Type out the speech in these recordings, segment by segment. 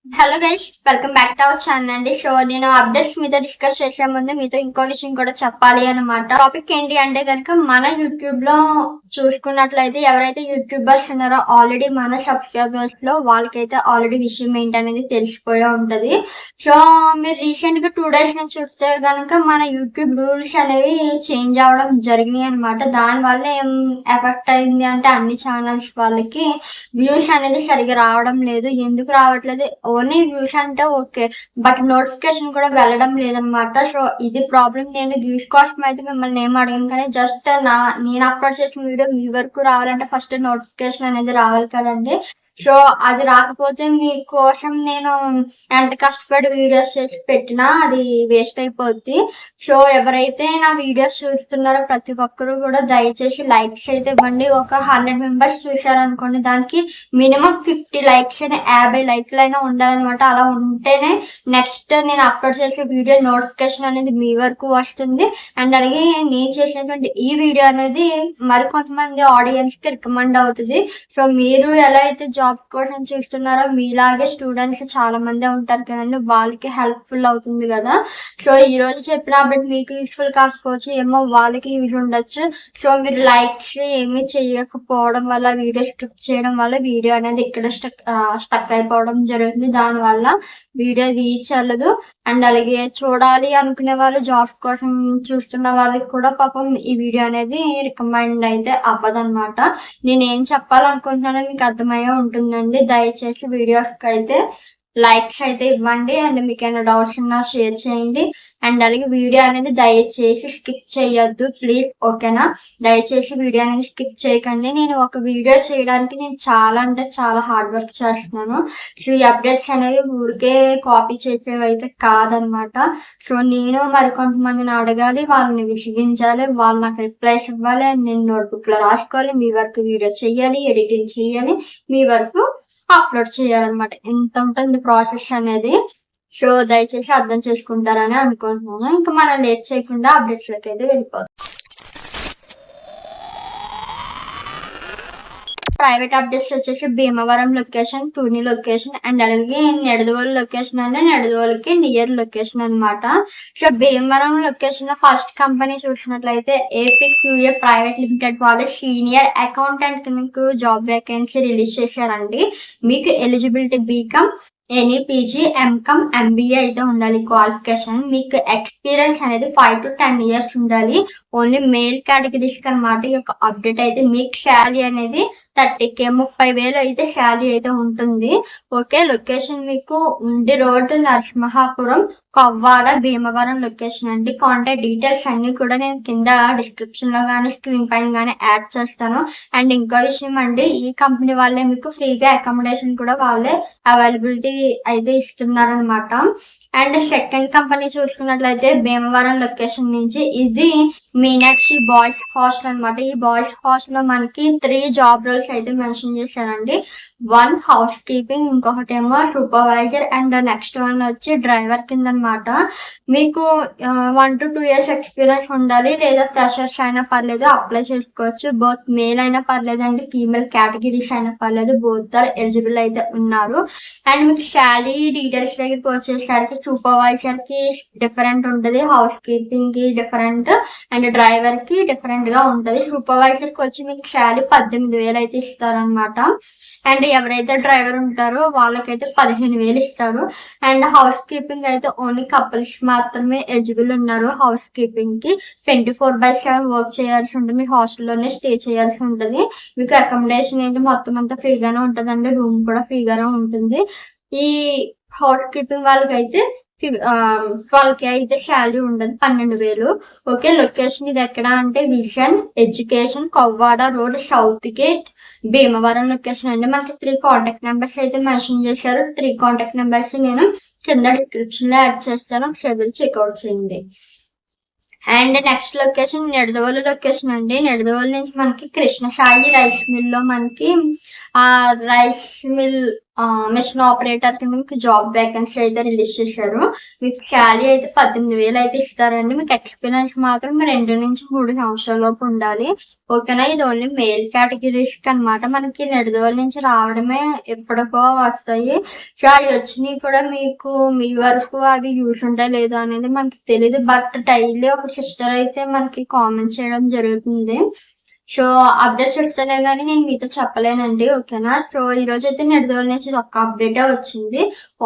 Hello guys, welcome back to our channel అండి. So నేను updates మీతో డిస్కస్ చేసే ముందు మీతో ఇంకో విషయం కూడా చెప్పాలి అనమాట. టాపిక్ ఏంటి అంటే కనుక మన యూట్యూబ్ లో చూసుకున్నట్లయితే ఎవరైతే యూట్యూబర్స్ ఉన్నారో ఆల్రెడీ మన సబ్స్క్రైబర్స్ లో వాళ్ళకైతే ఆల్రెడీ విషయం ఏంటనేది తెలిసిపోయే ఉంటది. సో మీరు రీసెంట్ గా 2 days నుంచి చూస్తే కనుక మన యూట్యూబ్ రూల్స్ అనేవి చేంజ్ అవడం జరిగినాయి అనమాట. దాని వల్ల ఏం ఎఫెక్ట్ అయింది అంటే అన్ని ఛానల్స్ వాళ్ళకి వ్యూస్ అనేది సరిగా రావడం లేదు. ఎందుకు రావట్లేదు, ఓన్లీ వ్యూస్ అంటే ఓకే, బట్ నోటిఫికేషన్ కూడా వెళ్ళడం లేదనమాట. సో ఇది ప్రాబ్లం. నేను వ్యూస్ కోసం అయితే మిమ్మల్ని ఏం అడిగాను, కానీ జస్ట్ నేను అప్లోడ్ చేసిన వీడియో మీ వరకు రావాలంటే ఫస్ట్ నోటిఫికేషన్ అనేది రావాలి కదండి. సో అది రాకపోతే మీకోసం నేను ఎంత కష్టపడి వీడియోస్ చేసి పెట్టినా అది వేస్ట్ అయిపోద్ది. సో ఎవరైతే నా వీడియోస్ చూస్తున్నారో ప్రతి ఒక్కరు కూడా దయచేసి లైక్స్ అయితే ఇవ్వండి. ఒక 100 మెంబర్స్ చూసారనుకోండి, దానికి మినిమం 50 లైక్స్ అయినా 50 లైక్లు అయినా ఉండాలన్నమాట. అలా ఉంటేనే నెక్స్ట్ నేను అప్లోడ్ చేసే వీడియో నోటిఫికేషన్ అనేది మీ వరకు వస్తుంది. అండ్ అలాగే నేను చేసినటువంటి ఈ వీడియో అనేది మరికొంతమంది ఆడియన్స్ కి రికమెండ్ అవుతుంది. సో మీరు ఎలా అయితే జాబ్స్ కోసం చూస్తున్నారో మీలాగే స్టూడెంట్స్ చాలా మంది ఉంటారు కదండి, వాళ్ళకి హెల్ప్ఫుల్ అవుతుంది కదా. సో ఈ రోజు చెప్పిన అప్డేట్ మీకు యూస్ఫుల్ కాకపోవచ్చు, ఏమో వాళ్ళకి యూజ్ ఉండొచ్చు. సో మీరు లైక్స్ ఏమీ చేయకపోవడం వల్ల, వీడియో స్కిప్ చేయడం వల్ల వీడియో అనేది ఇక్కడ స్టక్ అయిపోవడం జరుగుతుంది. దానివల్ల వీడియో రీచ్ అవ్వదు. అండ్ అలాగే చూడాలి అనుకునే వాళ్ళు, జాబ్స్ కోసం చూస్తున్న వాళ్ళకి కూడా పాపం ఈ వీడియో అనేది రికమెండ్ అయితే అవ్వదన్నమాట. నేను ఏం చెప్పాలనుకుంటున్నానో మీకు అర్థమయ్యే ఉంటుందండి. దయచేసి వీడియోస్కి అయితే లైక్స్ అయితే ఇవ్వండి. అండ్ మీకు ఏమైనా డౌట్స్ ఉన్నా షేర్ చేయండి. అండ్ అలాగే వీడియో అనేది దయచేసి స్కిప్ చేయొద్దు ప్లీజ్, ఓకేనా. దయచేసి వీడియో అనేది స్కిప్ చేయకండి. నేను ఒక వీడియో చేయడానికి నేను చాలా అంటే చాలా హార్డ్ వర్క్ చేస్తున్నాను. సో ఈ అప్డేట్స్ అనేవి ఊరికే కాపీ చేసేవి అయితే కాదనమాట. సో నేను మరి కొంతమందిని అడగాలి, వాళ్ళని విసిగించాలి, వాళ్ళు నాకు రిప్లైస్ ఇవ్వాలి, నేను నోట్బుక్ లో రాసుకోవాలి, మీ వరకు వీడియో చేయాలి, ఎడిటింగ్ చేయాలి, మీ వరకు అప్లోడ్ చేయాలన్నమాట. ఇంత ఉంటుంది ప్రాసెస్ అనేది. సో దయచేసి అర్థం చేసుకుంటారని అనుకుంటున్నాను. ఇంకా మనం లేట్ చేయకుండా అప్డేట్స్ లోకి అయితే వెళ్ళిపోతాం. ప్రైవేట్ అప్డేట్స్ వచ్చేసి Bhimavaram location, Tuni location, and అలాగే నెడదవోలు లొకేషన్ అంటే నెడదవోలుకి నియర్ లొకేషన్ అనమాట. సో భీమవరం లొకేషన్ లో ఫస్ట్ కంపెనీ చూసినట్లయితే ఏపీక్యూఏ ప్రైవేట్ లిమిటెడ్ వాళ్ళు సీనియర్ అకౌంటెంట్ కింద జాబ్ వేకెన్సీ రిలీజ్ చేశారండి. మీకు eligibility BCom, any PG, MCom, MBA అయితే ఉండాలి క్వాలిఫికేషన్. మీకు ఎక్స్పీరియన్స్ అనేది 5 to 10 years ఉండాలి. ఓన్లీ మేల్ కేటగిరీస్ అనమాట ఈ యొక్క అప్డేట్ అయితే. మీకు శాలరీ అనేది 30K 30,000 అయితే శాలరీ అయితే ఉంటుంది. ఓకే, లొకేషన్ మీకు ఉండి రోడ్, నరసింహాపురం, కొవ్వాడ, భీమవరం లొకేషన్ అండి. కాంటాక్ట్ డీటెయిల్స్ అన్ని కూడా నేను కింద డిస్క్రిప్షన్ లో కానీ స్క్రీన్ పైన కానీ యాడ్ చేస్తాను. అండ్ ఇంకో విషయం అండి, ఈ కంపెనీ వాళ్ళే మీకు ఫ్రీగా అకామిడేషన్ కూడా వాళ్ళే అవైలబిలిటీ అయితే ఇస్తున్నారనమాట. అండ్ సెకండ్ కంపెనీ చూసుకున్నట్లయితే భీమవరం లొకేషన్ నుంచి ఇది మీనాక్షి బాయ్స్ హాస్టల్ అనమాట. ఈ బాయ్స్ హాస్టల్ లో మనకి 3 జాబ్ రోల్స్ అయితే మెన్షన్ చేశారండి. 1 హౌస్ కీపింగ్, ఇంకొకటి ఏమో సూపర్వైజర్, అండ్ నెక్స్ట్ వన్ వచ్చి డ్రైవర్ కింద అనమాట. మీకు 1 to 2 years ఎక్స్పీరియన్స్ ఉండాలి, లేదా ఫ్రెషర్స్ అయినా పర్లేదు అప్లై చేసుకోవచ్చు. బోత్ మేల్ అయినా పర్లేదు అండి, ఫీమేల్ కేటగిరీస్ అయినా పర్లేదు, బోత్ ఆర్ ఎలిజిబుల్ అయితే ఉన్నారు. అండ్ మీకు శాలరీ డీటెయిల్స్ దగ్గరికి వచ్చేసరికి సూపర్వైజర్ కి డిఫరెంట్ ఉంటుంది, హౌస్ కీపింగ్ కి డిఫరెంట్, అండ్ డ్రైవర్ కి డిఫరెంట్ గా ఉంటది. సూపర్వైజర్ కి వచ్చి మీకు శాలరీ 18,000 అయితే ఇస్తారనమాట. అండ్ ఎవరైతే డ్రైవర్ ఉంటారో వాళ్ళకైతే 15,000 ఇస్తారు. అండ్ హౌస్ కీపింగ్ అయితే ఓన్లీ కపుల్స్ మాత్రమే ఎలిజిబుల్ ఉన్నారు. హౌస్ కీపింగ్ కి 24/7 వర్క్ చేయాల్సి ఉంటుంది, మీరు హాస్టల్లోనే స్టే చేయాల్సి ఉంటుంది. మీకు అకామిడేషన్ ఏంటి మొత్తం అంతా ఫ్రీగానే ఉంటుందండి, రూమ్ కూడా ఫ్రీగానే ఉంటుంది. ఈ హౌస్ కీపింగ్ వాళ్ళకైతే 12K అయితే శాలరీ ఉండదు, 12,000. ఓకే, లొకేషన్ ఇది ఎక్కడ అంటే vision education, Kovvada road, south gate, Bhimavaram location అండి. మనకి 3 కాంటాక్ట్ నెంబర్స్ అయితే మెన్షన్ చేశారు. 3 కాంటాక్ట్ నెంబర్స్ నేను కింద డిస్క్రిప్షన్ లో యాడ్ చేస్తాను, ఒకసారి చెక్అవుట్ చేయండి. And next location Nidadavolu location అండి. నిడదవోలు నుంచి మనకి కృష్ణ సాయి రైస్ మిల్ లో మనకి ఆ రైస్ మిల్ మిషన్ ఆపరేటర్ కింద మీకు జాబ్ వేకెన్సీ అయితే రిలీజ్ చేశారు. మీకు శాలరీ అయితే 18,000 అయితే ఇస్తారండి. మీకు ఎక్స్పీరియన్స్ మాత్రం 2 నుంచి 3 సంవత్సరాల లోపు ఉండాలి. ఓకేనా. ఇది ఓన్లీ మేల్ కేటగిరీస్ అనమాట. మనకి నిడదవోలు నుంచి రావడమే ఎప్పటికో వస్తాయి. సో అవి వచ్చినాయి కూడా మీకు మీ వరకు అవి యూస్ ఉంటాయి లేదో అనేది మనకి తెలియదు. బట్ డైలీ ఒక సిస్టర్ అయితే మనకి కామెంట్ చేయడం జరుగుతుంది. సో అప్డేట్స్ వస్తేనే కానీ నేను మీతో చెప్పలేనండి. ఓకేనా. సో ఈ రోజు అయితే నిడదవోలు నుంచి ఒక్క అప్డేటే వచ్చింది.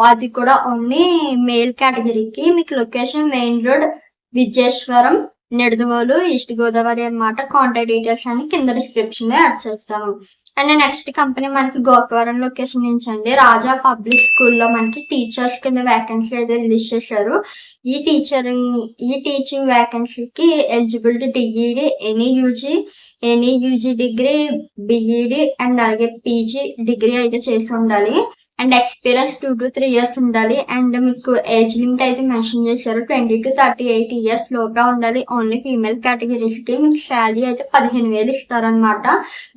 అది కూడా ఓన్లీ మేల్ కేటగిరీకి. మీకు location main road Vijayeswaram Nidadavolu East Godavari అనమాట. కాంటాక్ట్ డీటెయిల్స్ అని కింద డిస్క్రిప్షన్ లో యాడ్ చేస్తాను. అండ్ నెక్స్ట్ కంపెనీ మనకి గోకవరం లొకేషన్ నుంచి అండి. రాజా పబ్లిక్ స్కూల్లో మనకి టీచర్స్ కింద వేకెన్సీ అయితే రిలీజ్ చేశారు. ఈ టీచింగ్ వేకెన్సీకి eligibility DEd, any UG degree, BEd and అలాగే పీజీ డిగ్రీ అయితే చేసి ఉండాలి. అండ్ ఎక్స్పీరియన్స్ 2 to 3 years ఉండాలి. అండ్ మీకు ఏజ్ లిమిట్ అయితే మెన్షన్ చేశారు. 20 to 38 years లోగా ఉండాలి. ఓన్లీ ఫీమేల్ కేటగిరీస్ కి. మీకు శాలరీ అయితే 15,000 ఇస్తారనమాట.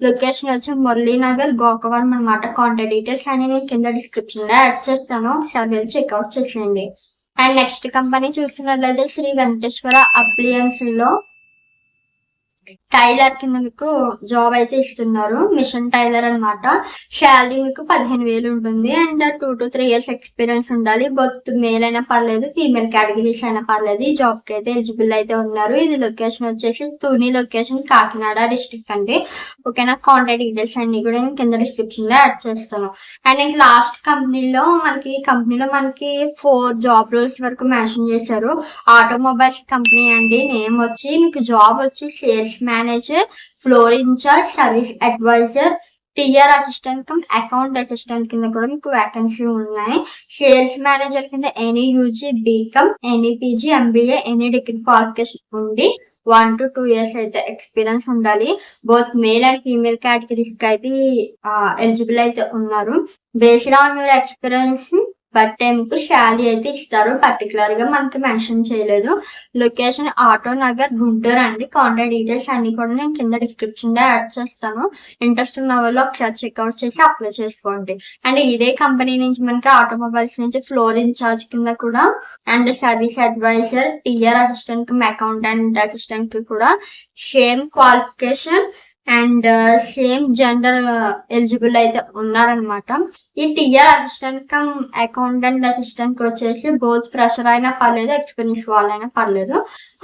లొకేషన్ వచ్చి మురళీనగర్ గోకవరం అనమాట. కాంటాక్ట్ డీటెయిల్స్ అని నేను కింద డిస్క్రిప్షన్ లో యాడ్ చేస్తాను. ఒకసారి వెళ్ళి చెక్అవుట్ చేసేయండి. అండ్ నెక్స్ట్ కంపెనీ చూసినట్లయితే శ్రీ వెంకటేశ్వర అప్లియన్స్ లో టైలర్ కింద మీకు జాబ్ అయితే ఇస్తున్నారు. మిషన్ టైలర్ అనమాట. శాలరీ మీకు 15,000 ఉంటుంది. అండ్ 2 to 3 years ఎక్స్పీరియన్స్ ఉండాలి. బొత్ మేల్ అయినా పర్లేదు, ఫీమేల్ కేటగిరీస్ అయినా పర్లేదు. ఈ జాబ్ కి అయితే ఎలిజిబుల్ అయితే ఉన్నారు. ఇది లొకేషన్ వచ్చేసి తుని లొకేషన్, కాకినాడ డిస్ట్రిక్ట్ అండి. ఓకేనా. కాంటాక్ట్ డీటెయిల్స్ అన్ని కూడా నేను కింద డిస్క్రిప్షన్ లో యాడ్ చేస్తాను. అండ్ నేను లాస్ట్ కంపెనీలో మనకి 4 జాబ్ రోల్స్ వరకు మెన్షన్ చేశారు. ఆటోమొబైల్స్ కంపెనీ అండి. నేమ్ వచ్చి మీకు జాబ్ వచ్చి sales manager, floor incharge, service advisor, TR assistant cum account assistant కింద కూడా మీకు వేకెన్సీ ఉన్నాయి. సేల్స్ మేనేజర్ కింద any UG, BCom, any PG, MBA, any degree qualification ఉండి 1 to 2 years అయితే ఎక్స్పీరియన్స్ ఉండాలి. Both male and female categories కి అయితే ఎలిజిబుల్ అయితే ఉన్నారు. Based on your experience but మీకు శాలరీ అయితే ఇస్తారు. పర్టికులర్ గా మనకి మెన్షన్ చేయలేదు. లొకేషన్ ఆటో నగర్ గుంటూరు అండి. కాంటాక్ట్ డీటెయిల్స్ అన్ని కూడా నేను కింద డిస్క్రిప్షన్ లో యాడ్ చేస్తాను. ఇంట్రెస్ట్ ఉన్న వాళ్ళు ఒకసారి చెక్అవుట్ చేసి అప్లై చేసుకోండి. అండ్ ఇదే కంపెనీ నుంచి మనకి ఆటోమొబైల్స్ నుంచి ఫ్లోర్ ఇన్ఛార్జ్ కింద కూడా and service advisor, TR assistant accountant assistant కి కూడా same qualification and same gender eligible అయితే ఉన్నారనమాట. ఈ TR assistant cum accountant assistant కి వచ్చేసి బోత్ ఫ్రెషర్ అయినా పర్లేదు, ఎక్స్పీరియన్స్ వాళ్ళైనా పర్లేదు,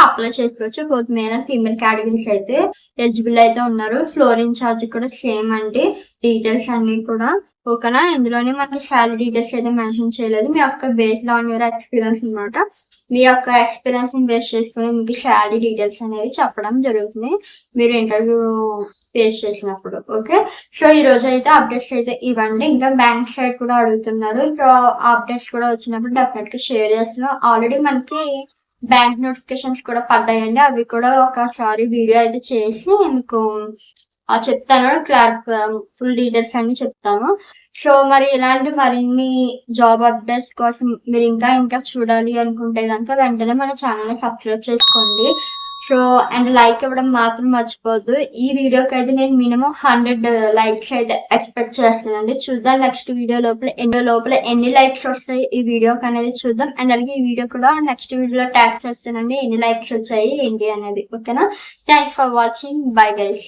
అప్లై చేసుకోవచ్చు. Both male and female categories అయితే ఎలిజిబుల్ అయితే ఉన్నారు. ఫ్లోర్ ఇన్ఛార్జ్ కూడా సేమ్ అండి. డీటెయిల్స్ అన్ని కూడా ఓకేనా. ఇందులోనే మనకి శాలరీ డీటెయిల్స్ అయితే మెన్షన్ చేయలేదు. మీ యొక్క బేస్డ్ ఆన్ యువర్ ఎక్స్పీరియన్స్ అనమాట. మీ యొక్క ఎక్స్పీరియన్స్ ని బేస్ చేసుకుని మీకు శాలరీ డీటెయిల్స్ అనేది చెప్పడం జరుగుతుంది మీరు ఇంటర్వ్యూ ఫేస్ చేసినప్పుడు. ఓకే. సో ఈ రోజు అయితే అప్డేట్స్ అయితే ఇవ్వండి. ఇంకా బ్యాంక్ సైడ్ కూడా అడుగుతున్నారు. సో అప్డేట్స్ కూడా వచ్చినప్పుడు డెఫినెట్ గా షేర్ చేస్తున్నాం. ఆల్రెడీ మనకి బ్యాంక్ నోటిఫికేషన్స్ కూడా పడ్డాయండి. అవి కూడా ఒకసారి వీడియో అయితే చేసి మీకు చెప్తాను. ఫుల్ డీటెయిల్స్ అన్ని చెప్తాను. సో మరి ఇలాంటి మరిన్ని జాబ్ అప్డేట్స్ కోసం మీరు ఇంకా చూడాలి అనుకుంటే కనుక వెంటనే మన ఛానల్ ని సబ్స్క్రైబ్ చేసుకోండి. సో అండ్ లైక్ ఇవ్వడం మాత్రం మర్చిపోద్దు. ఈ వీడియోకి అయితే నేను మినిమం 100 లైక్స్ అయితే ఎక్స్పెక్ట్ చేస్తున్నానండి. చూద్దాం నెక్స్ట్ వీడియో లోపల ఎన్ని లైక్స్ వస్తాయి ఈ వీడియోకి అనేది చూద్దాం. అండ్ అలాగే ఈ వీడియో కూడా నెక్స్ట్ వీడియోలో ట్యాగ్ చేస్తానండి ఎన్ని లైక్స్ వచ్చాయి ఏంటి అనేది. ఓకేనా. Thanks for watching. Bye guys.